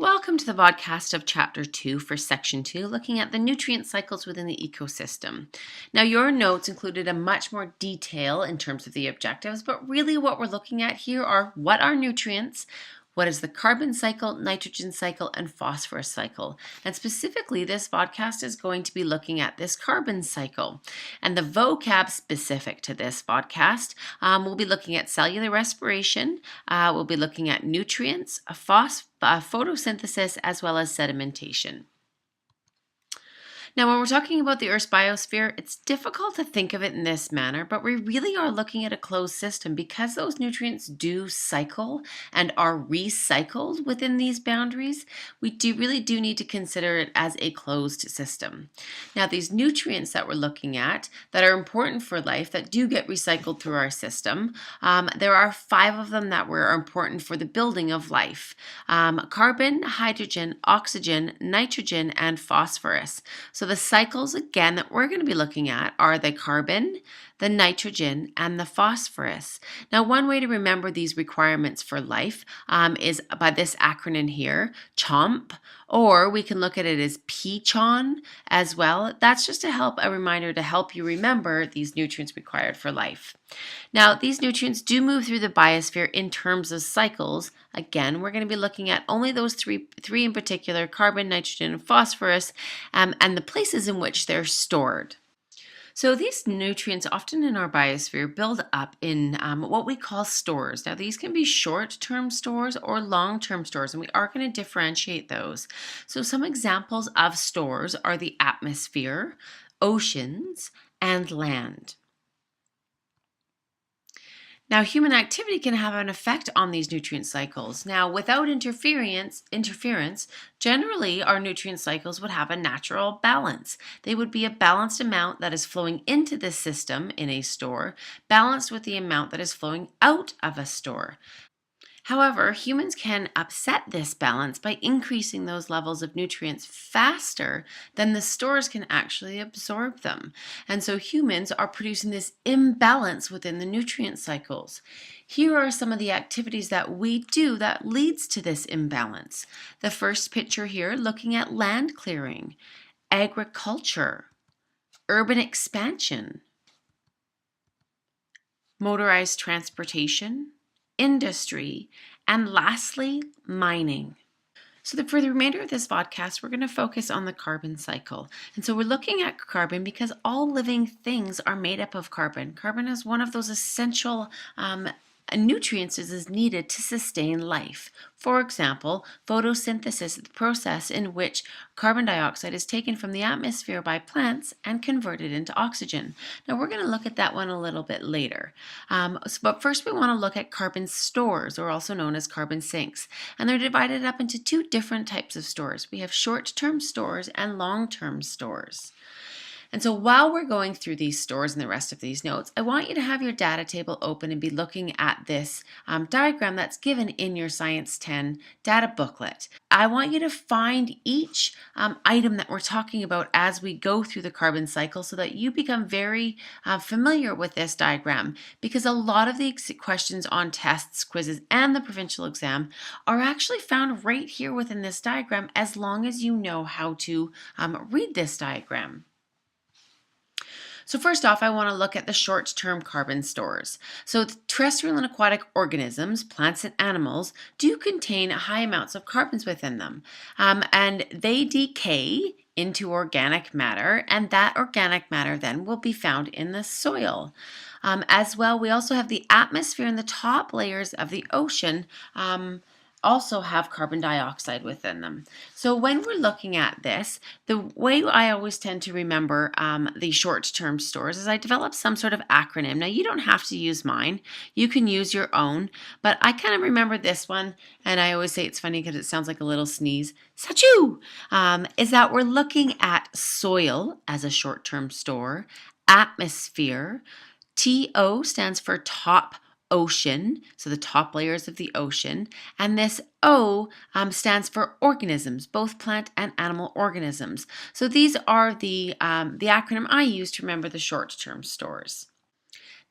Welcome to the podcast of Chapter 2 for Section 2, looking at the nutrient cycles within the ecosystem. Now, your notes included a much more detail in terms of the objectives, but really what we're looking at here are what are nutrients, what is the carbon cycle, nitrogen cycle, and phosphorus cycle. And specifically, this podcast is going to be looking at this carbon cycle. And the vocab specific to this podcast, we'll be looking at cellular respiration, we'll be looking at nutrients, photosynthesis, as well as sedimentation. Now, when we're talking about the Earth's biosphere, it's difficult to think of it in this manner, but we really are looking at a closed system because those nutrients do cycle and are recycled within these boundaries. We really do need to consider it as a closed system. Now, these nutrients that we're looking at that are important for life that do get recycled through our system, there are 5 of them that are important for the building of life. Carbon, hydrogen, oxygen, nitrogen, and phosphorus. So the cycles, again, that we're going to be looking at are the carbon, the nitrogen, and the phosphorus. Now, one way to remember these requirements for life is by this acronym here, CHOMP, or we can look at it as PCHON as well. That's just a reminder to help you remember these nutrients required for life. Now, these nutrients do move through the biosphere in terms of cycles. Again, we're going to be looking at only those three in particular, carbon, nitrogen, and phosphorus, and the places in which they're stored. So these nutrients often in our biosphere build up in what we call stores. Now, these can be short-term stores or long-term stores, and we are going to differentiate those. So some examples of stores are the atmosphere, oceans, and land. Now, human activity can have an effect on these nutrient cycles. Now, without interference, generally our nutrient cycles would have a natural balance. They would be a balanced amount that is flowing into the system in a store, balanced with the amount that is flowing out of a store. However, humans can upset this balance by increasing those levels of nutrients faster than the stores can actually absorb them. And so humans are producing this imbalance within the nutrient cycles. Here are some of the activities that we do that leads to this imbalance. The first picture here looking at land clearing, agriculture, urban expansion, motorized transportation, industry, and lastly, mining. So for the remainder of this podcast, we're going to focus on the carbon cycle. And so we're looking at carbon because all living things are made up of carbon. Carbon is one of those essential nutrients is needed to sustain life. For example, photosynthesis is the process in which carbon dioxide is taken from the atmosphere by plants and converted into oxygen. Now, we're going to look at that one a little bit later. But first, we want to look at carbon stores, or also known as carbon sinks. And they're divided up into 2 different types of stores. We have short-term stores and long-term stores. And so while we're going through these stores and the rest of these notes, I want you to have your data table open and be looking at this diagram that's given in your Science 10 data booklet. I want you to find each item that we're talking about as we go through the carbon cycle so that you become very familiar with this diagram, because a lot of the questions on tests, quizzes, and the provincial exam are actually found right here within this diagram as long as you know how to read this diagram. So first off, I want to look at the short-term carbon stores. So terrestrial and aquatic organisms, plants and animals, do contain high amounts of carbons within them. And they decay into organic matter, and that organic matter then will be found in the soil. As well, we also have the atmosphere and the top layers of the ocean also have carbon dioxide within them. So when we're looking at this, the way I always tend to remember the short-term stores is I develop some sort of acronym. Now, you don't have to use mine. You can use your own, but I kind of remember this one, and I always say it's funny because it sounds like a little sneeze. SACHU! Is that we're looking at soil as a short-term store, atmosphere, TO stands for top ocean, so the top layers of the ocean, and this O stands for organisms, both plant and animal organisms. So these are the acronym I use to remember the short-term stores.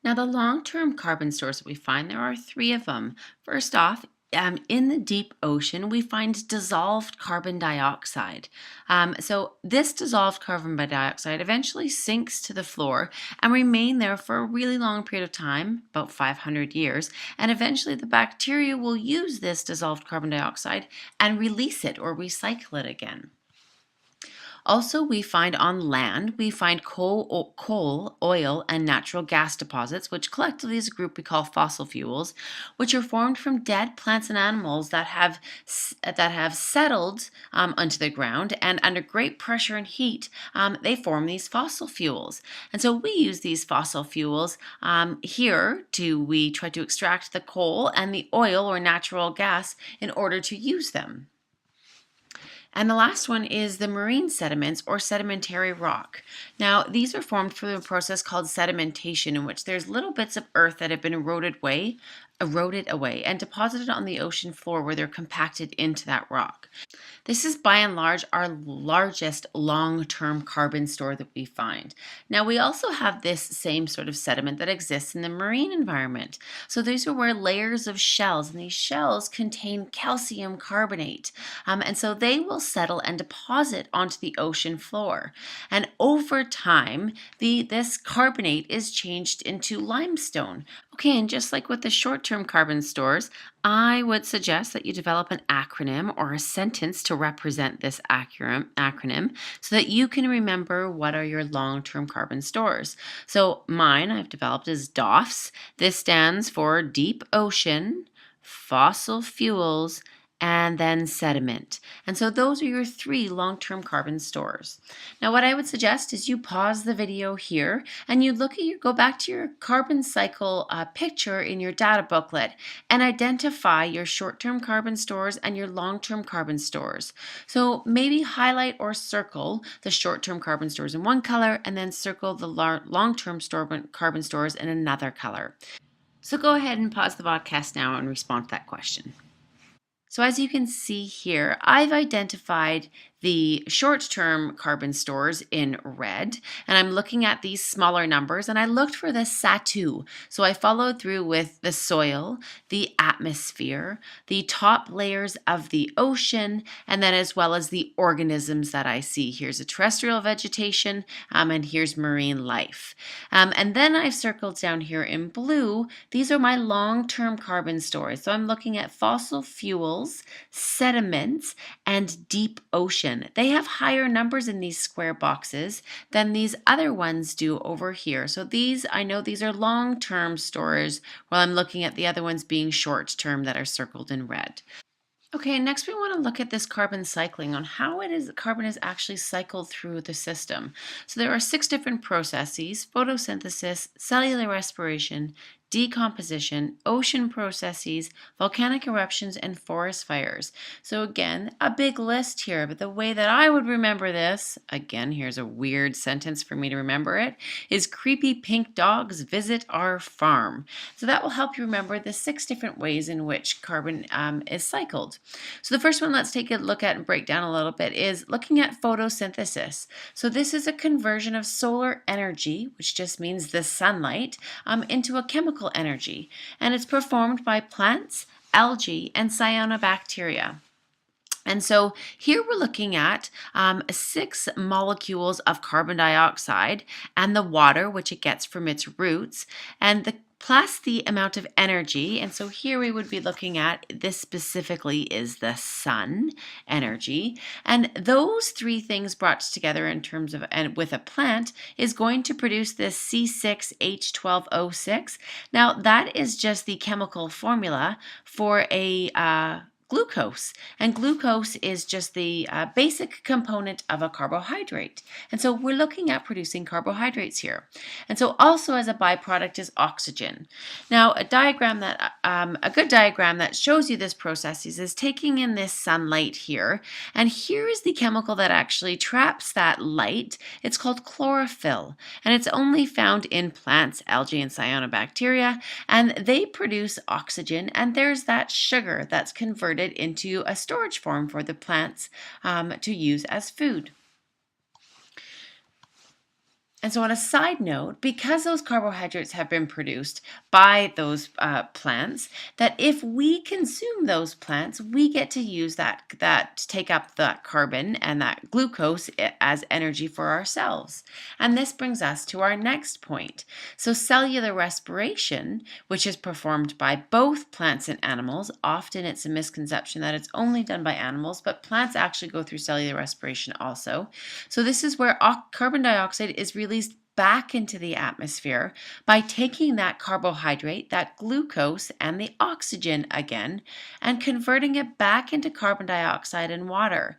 Now, the long-term carbon stores that we find, there are 3 of them. First off, in the deep ocean, we find dissolved carbon dioxide. So this dissolved carbon dioxide eventually sinks to the floor and remain there for a really long period of time, about 500 years, and eventually the bacteria will use this dissolved carbon dioxide and release it or recycle it again. Also, we find on land, we find coal, oil, and natural gas deposits, which collectively is a group we call fossil fuels, which are formed from dead plants and animals that have settled onto the ground, and under great pressure and heat, they form these fossil fuels. And so we use these fossil fuels here we try to extract the coal and the oil or natural gas in order to use them. And the last one is the marine sediments or sedimentary rock. Now, these are formed through a process called sedimentation, in which there's little bits of earth that have been eroded away and deposited on the ocean floor where they're compacted into that rock. This is by and large our largest long-term carbon store that we find. Now, we also have this same sort of sediment that exists in the marine environment. So these are where layers of shells, and these shells contain calcium carbonate. And so they will settle and deposit onto the ocean floor. And over time, this carbonate is changed into limestone. Okay, and just like with the short-term carbon stores, I would suggest that you develop an acronym or a sentence to represent this acronym so that you can remember what are your long-term carbon stores. So mine I've developed is DOFS. This stands for Deep Ocean, Fossil Fuels, and then sediment. And so those are your 3 long-term carbon stores. Now what I would suggest is you pause the video here and you go back to your carbon cycle picture in your data booklet and identify your short-term carbon stores and your long-term carbon stores. So maybe highlight or circle the short-term carbon stores in one color and then circle the long-term carbon stores in another color. So go ahead and pause the podcast now and respond to that question. So as you can see here, I've identified the short-term carbon stores in red, and I'm looking at these smaller numbers, and I looked for the SATU. So I followed through with the soil, the atmosphere, the top layers of the ocean, and then as well as the organisms that I see. Here's a terrestrial vegetation, and here's marine life. And then I've circled down here in blue. These are my long-term carbon stores. So I'm looking at fossil fuels, sediments, and deep ocean. They have higher numbers in these square boxes than these other ones do over here. So I know these are long-term stores, while I'm looking at the other ones being short-term that are circled in red. Okay, next we want to look at this carbon cycling on how carbon is actually cycled through the system. So there are 6 different processes: photosynthesis, cellular respiration, decomposition, ocean processes, volcanic eruptions, and forest fires. So again, a big list here, but the way that I would remember this, again, here's a weird sentence for me to remember it, is creepy pink dogs visit our farm. So that will help you remember the 6 different ways in which carbon is cycled. So the first one let's take a look at and break down a little bit is looking at photosynthesis. So this is a conversion of solar energy, which just means the sunlight, into a chemical energy, and it's performed by plants, algae, and cyanobacteria. And so here we're looking at 6 molecules of carbon dioxide and the water, which it gets from its roots, and plus the amount of energy. And so here we would be looking at, this specifically is the sun energy. And those 3 things brought together in terms of, and with a plant, is going to produce this C6H12O6. Now that is just the chemical formula for a glucose, and glucose is just the basic component of a carbohydrate. And so we're looking at producing carbohydrates here. And so also as a byproduct is oxygen. Now a good diagram that shows you this process is taking in this sunlight here, and here is the chemical that actually traps that light. It's called chlorophyll, and it's only found in plants, algae, and cyanobacteria, and they produce oxygen, and there's that sugar that's converted into a storage form for the plants to use as food. And so, on a side note, because those carbohydrates have been produced by those plants, that if we consume those plants, we get to use that take up that carbon and that glucose as energy for ourselves. And this brings us to our next point. So, cellular respiration, which is performed by both plants and animals, often it's a misconception that it's only done by animals, but plants actually go through cellular respiration also. So, this is where carbon dioxide is released back into the atmosphere by taking that carbohydrate, that glucose, and the oxygen again, and converting it back into carbon dioxide and water.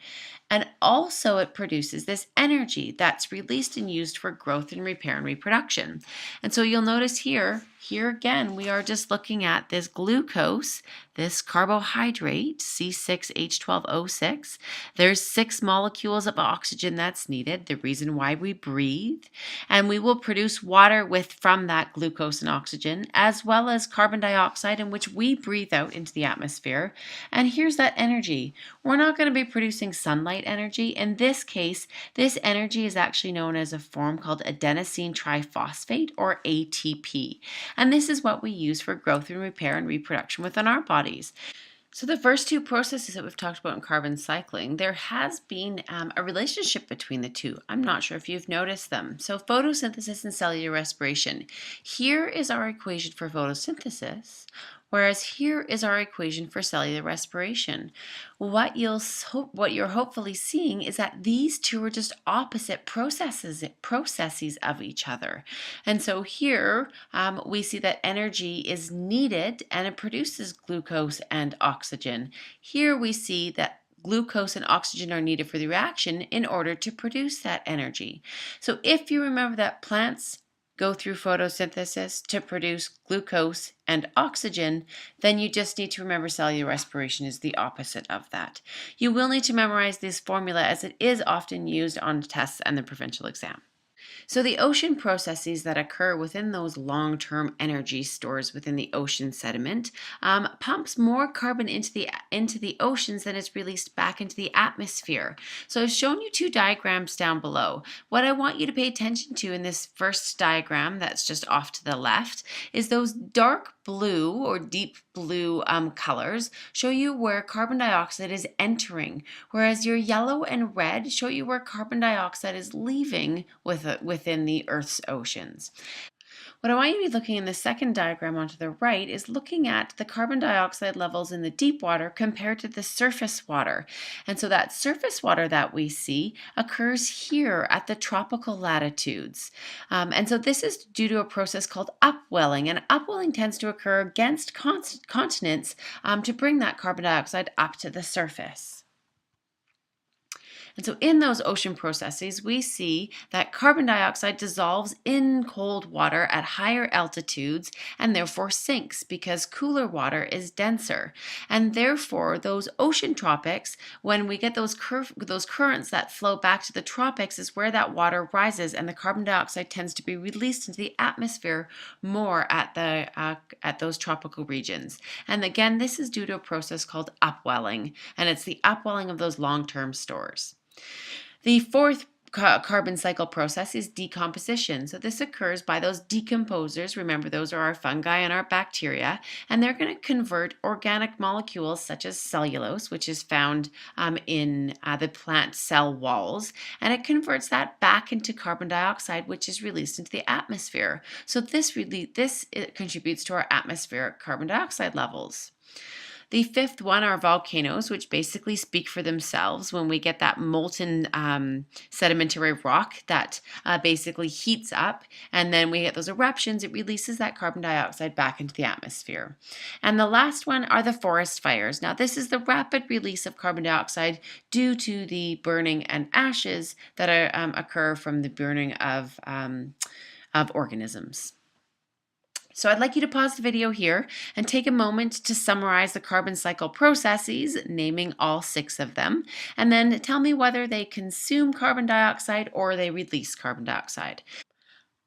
And also, it produces this energy that's released and used for growth and repair and reproduction. And so, you'll notice here again, we are just looking at this glucose, this carbohydrate, C6H12O6. There's 6 molecules of oxygen that's needed, the reason why we breathe. And we will produce water from that glucose and oxygen, as well as carbon dioxide, in which we breathe out into the atmosphere. And here's that energy. We're not going to be producing sunlight energy. In this case, this energy is actually known as a form called adenosine triphosphate, or ATP. And this is what we use for growth and repair and reproduction within our bodies. So the first two processes that we've talked about in carbon cycling, there has been a relationship between the two. I'm not sure if you've noticed them. So photosynthesis and cellular respiration. Here is our equation for photosynthesis, whereas here is our equation for cellular respiration. What you're hopefully seeing is that these two are just opposite processes of each other. And so here we see that energy is needed and it produces glucose and oxygen. Here we see that glucose and oxygen are needed for the reaction in order to produce that energy. So if you remember that plants go through photosynthesis to produce glucose and oxygen, then you just need to remember cellular respiration is the opposite of that. You will need to memorize this formula as it is often used on tests and the provincial exam. So the ocean processes that occur within those long-term energy stores within the ocean sediment pumps more carbon into the oceans than is released back into the atmosphere. So I've shown you 2 diagrams down below. What I want you to pay attention to in this first diagram that's just off to the left is those dark blue or deep blue colors show you where carbon dioxide is entering, whereas your yellow and red show you where carbon dioxide is leaving within the Earth's oceans. What I want you to be looking in the second diagram onto the right is looking at the carbon dioxide levels in the deep water compared to the surface water. And so that surface water that we see occurs here at the tropical latitudes. And so this is due to a process called upwelling. And upwelling tends to occur against continents to bring that carbon dioxide up to the surface. And so in those ocean processes, we see that carbon dioxide dissolves in cold water at higher altitudes and therefore sinks because cooler water is denser. And therefore, those ocean tropics, when we get those currents that flow back to the tropics, is where that water rises and the carbon dioxide tends to be released into the atmosphere more at those tropical regions. And again, this is due to a process called upwelling, and it's the upwelling of those long-term stores. The fourth carbon cycle process is decomposition. So this occurs by those decomposers. Remember, those are our fungi and our bacteria, and they're going to convert organic molecules such as cellulose, which is found in the plant cell walls, and it converts that back into carbon dioxide, which is released into the atmosphere. So this contributes to our atmospheric carbon dioxide levels. The fifth one are volcanoes, which basically speak for themselves when we get that molten sedimentary rock that basically heats up, and then we get those eruptions. It releases that carbon dioxide back into the atmosphere. And the last one are the forest fires. Now, this is the rapid release of carbon dioxide due to the burning and ashes that occur from the burning of organisms. So I'd like you to pause the video here and take a moment to summarize the carbon cycle processes, naming all 6 of them, and then tell me whether they consume carbon dioxide or they release carbon dioxide.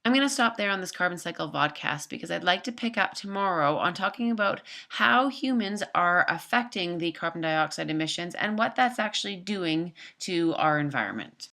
I'm going to stop there on this carbon cycle vodcast because I'd like to pick up tomorrow on talking about how humans are affecting the carbon dioxide emissions and what that's actually doing to our environment.